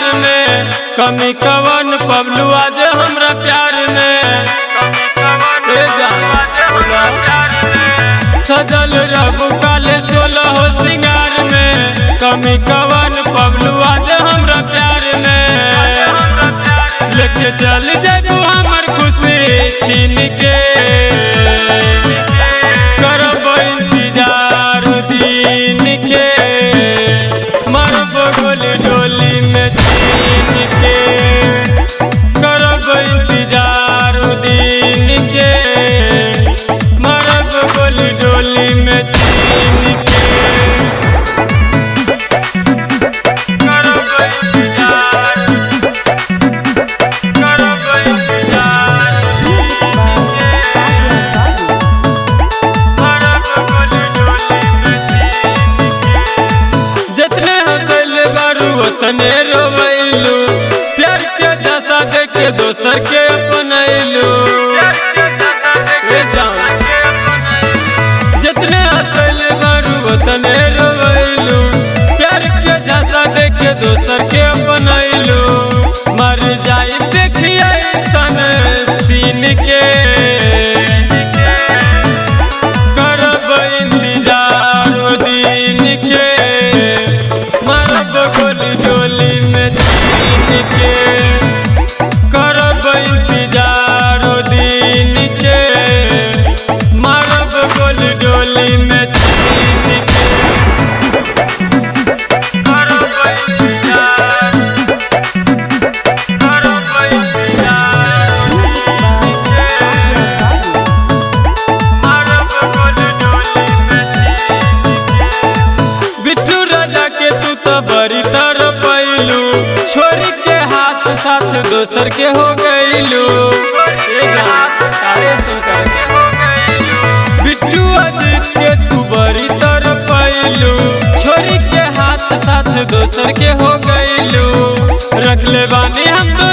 सिंगार में कमी कवन पबलू आज हमरा प्यार में सजल रब काले 16 हो सिंगार में कमी कवन पबलू आज हमरा प्यार में लेके चल जाबू हमर खुशी छीन के करब इंतजार दिन के मरब गोली डोली में छीन के करब इंतजार दिन के मरब गोली डोली में छीन के तने रोवैलू प्यार के जैसा देखे दोसर के अपनैलू जितने हंसल बारू तने रोवैलू प्यार के जैसा देखे दोसर के अपनैलू मर जाई देखिए सन सीन के करब इंतजार दिन के मरब गोली डोली में छीन के करब इंतजार दिन के मरब गोली डोली में छीन के करब इंतजार मरब गोली डोली में बिट्टू राजा के तू तो बड़ी तरह पैलू छोरी के हाथ साथ दोसर के हो गईलू बिट्टू अजीत के तू बड़ी तरह पैलू छोरी के हाथ साथ दोसर के हो गईलू रख ले बानी हम तो